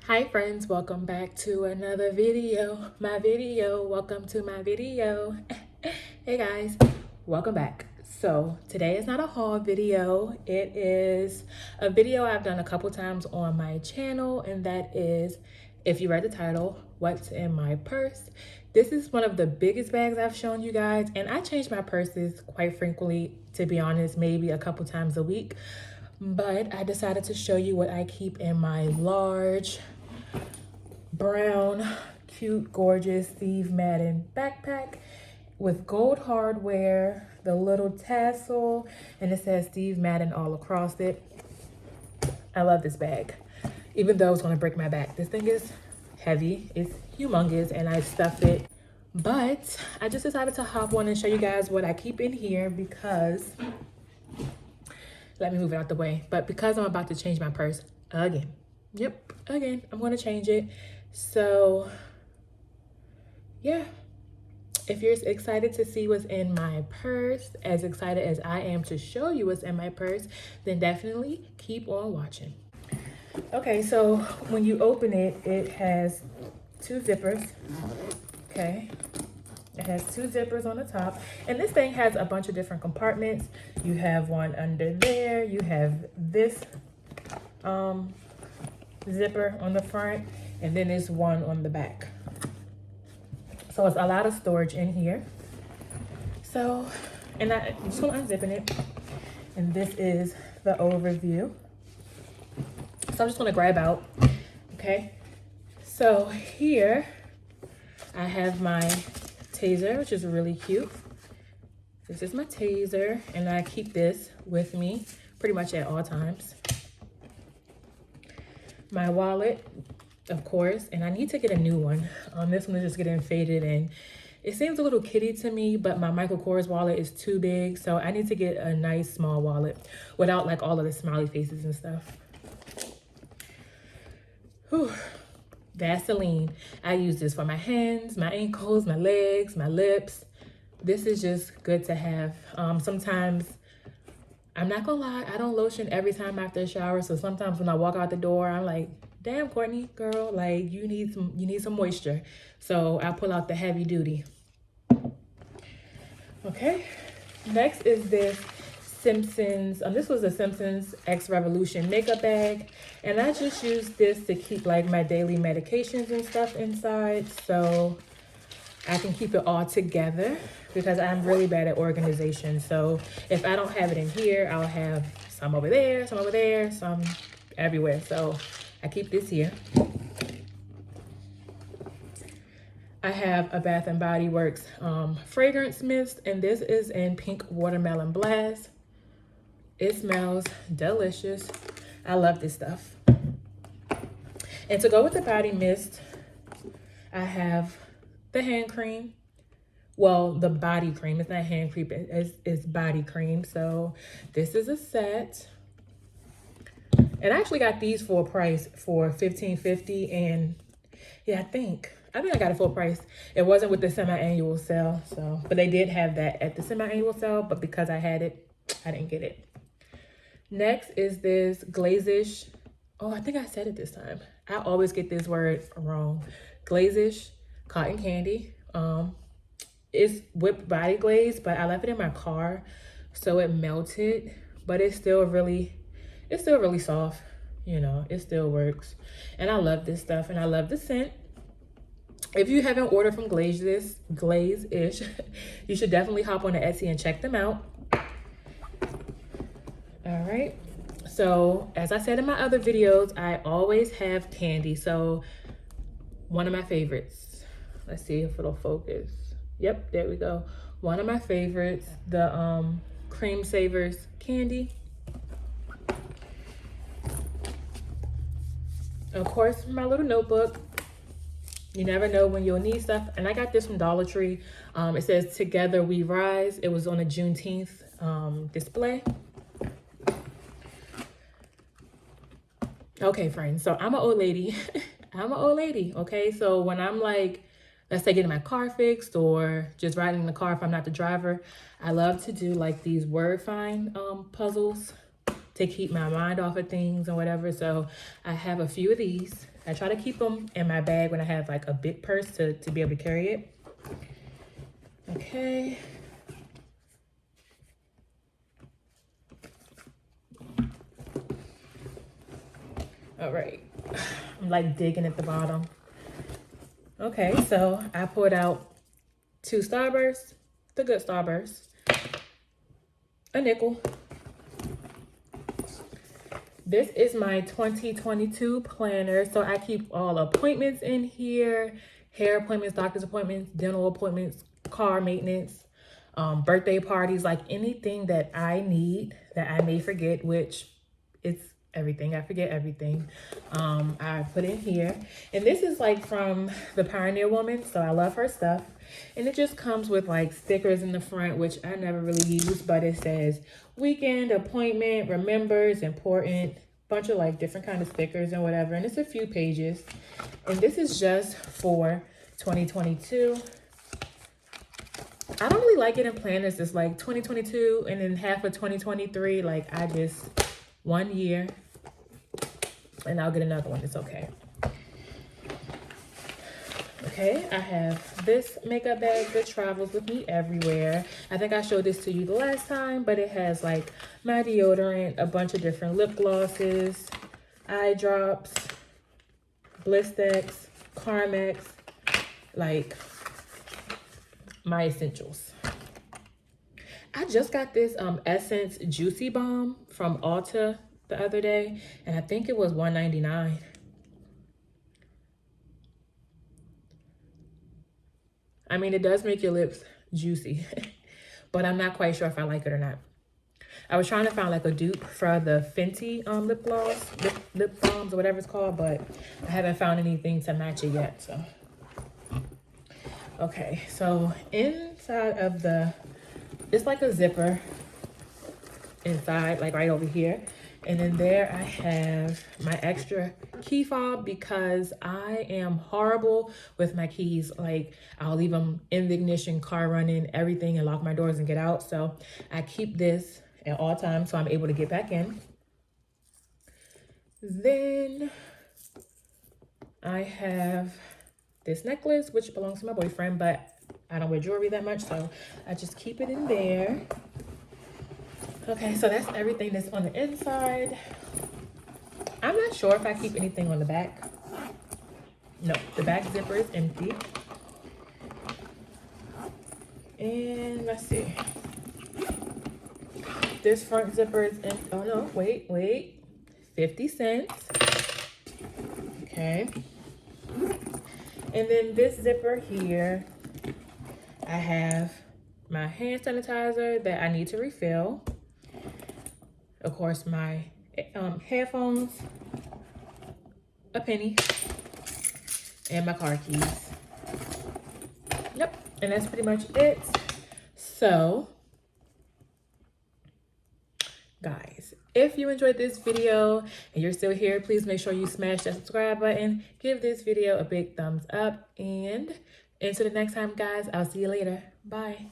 Hi friends, welcome back to another video. Welcome to my video. Hey guys, welcome back. So today is not a haul video. It is a video I've done a couple times on my channel, and that is, if you read the title, what's in my purse. This is one of the biggest bags I've shown you guys, and I change my purses quite frequently, to be honest, maybe a couple times a week. But I decided to show you what I keep in my large brown, cute, gorgeous Steve Madden backpack with gold hardware, the little tassel, and it says Steve Madden all across it. I love this bag, even though it's gonna break my back. This thing is heavy, it's humongous, and I stuff it. But I just decided to hop on and show you guys what I keep in here because, let me move it out the way, but because I'm about to change my purse again. Yep, again, I'm gonna change it. So yeah, if you're excited to see what's in my purse, as excited as I am to show you what's in my purse, then definitely keep on watching. Okay, so when you open it, it has two zippers, okay? It has two zippers on the top, and this thing has a bunch of different compartments. You have one under there, you have this zipper on the front, and then there's one on the back. So it's a lot of storage in here. So, and I'm just gonna unzipping it, and this is the overview. So I'm just gonna grab out, okay? So here I have my taser, which is really cute. This is my taser, and I keep this with me pretty much at all times. My wallet, of course, and I need to get a new one. This one is just getting faded, and it seems a little kitty to me, but my Michael Kors wallet is too big, so I need to get a nice small wallet without like all of the smiley faces and stuff. Whew. Vaseline. I use this for my hands, my ankles, my legs, my lips. This is just good to have. Sometimes, I'm not gonna lie, I don't lotion every time after a shower, so sometimes when I walk out the door, I'm like, damn, Courtney, girl, like you need some moisture. So I pull out the heavy duty. Okay, next is this Simpsons, this was a Simpsons X Revolution makeup bag, and I just use this to keep like my daily medications and stuff inside, so I can keep it all together because I'm really bad at organization. So if I don't have it in here, I'll have some over there, some everywhere. So I keep this here. I have a Bath and Body Works fragrance mist, and this is in Pink Watermelon Blast. It smells delicious. I love this stuff. And to go with the body mist, I have the hand cream. Well, the body cream. It's not hand cream, it's body cream. So this is a set. And I actually got these for a price for $15.50, and yeah, I think I got it full price. It wasn't with the semi-annual sale, so, but they did have that at the semi-annual sale, but because I had it, I didn't get it. Next is this Glazish. Oh, I think I said it this time. I always get this word wrong. Glazish cotton candy. It's whipped body glaze, but I left it in my car, so it melted, but it's still really soft. You know, it still works. And I love this stuff, and I love the scent. If you haven't ordered from Glaze-ish, you should definitely hop on the Etsy and check them out. All right. So as I said in my other videos, I always have candy. So one of my favorites, let's see if it'll focus. Yep, there we go. One of my favorites, the Cream Savers candy. Of course, my little notebook. You never know when you'll need stuff. And I got this from Dollar Tree. It says Together We Rise. It was on a Juneteenth display. Okay, friends, so I'm an old lady. I'm an old lady, okay? So when I'm like, let's say getting my car fixed or just riding in the car if I'm not the driver, I love to do like these word find puzzles. to keep my mind off of things and whatever. So I have a few of these. I try to keep them in my bag when I have like a big purse to be able to carry it. Okay. All right. I'm like digging at the bottom. Okay, so I pulled out 2 Starbursts, the good Starbursts, a nickel. This is my 2022 planner. So I keep all appointments in here, hair appointments, doctor's appointments, dental appointments, car maintenance, birthday parties, like anything that I need that I may forget, which it's everything. I forget everything. I put in here. And this is like from the Pioneer Woman. So I love her stuff. And it just comes with like stickers in the front, which I never really use, but it says weekend appointment, remembers, important, bunch of like different kind of stickers and whatever. And it's a few pages. And this is just for 2022. I don't really like it in planners. It's like 2022 and then half of 2023. Like I just 1 year and I'll get another one. It's okay. Okay, I have this makeup bag that travels with me everywhere. I think I showed this to you the last time, but it has like my deodorant, a bunch of different lip glosses, eye drops, Blistex, Carmex, like my essentials. I just got this Essence Juicy Balm from Ulta the other day, and I think it was $1.99. I mean, it does make your lips juicy, but I'm not quite sure if I like it or not. I was trying to find like a dupe for the Fenty lip gloss, lip balms or whatever it's called, but I haven't found anything to match it yet. So, okay, so inside of it's like a zipper inside, like right over here. And then there I have my extra key fob because I am horrible with my keys. Like I'll leave them in the ignition, car running, everything, and lock my doors and get out. So I keep this at all times so I'm able to get back in. Then I have this necklace, which belongs to my boyfriend, but I don't wear jewelry that much, so I just keep it in there. Okay, so that's everything that's on the inside. I'm not sure if I keep anything on the back. No, the back zipper is empty. And let's see. This front zipper is in, oh no, wait. 50 cents. Okay. And then this zipper here, I have my hand sanitizer that I need to refill. Of course, my headphones, a penny, and my car keys. Yep, and that's pretty much it. So, guys, if you enjoyed this video and you're still here, please make sure you smash that subscribe button, give this video a big thumbs up, and until the next time, guys, I'll see you later. Bye.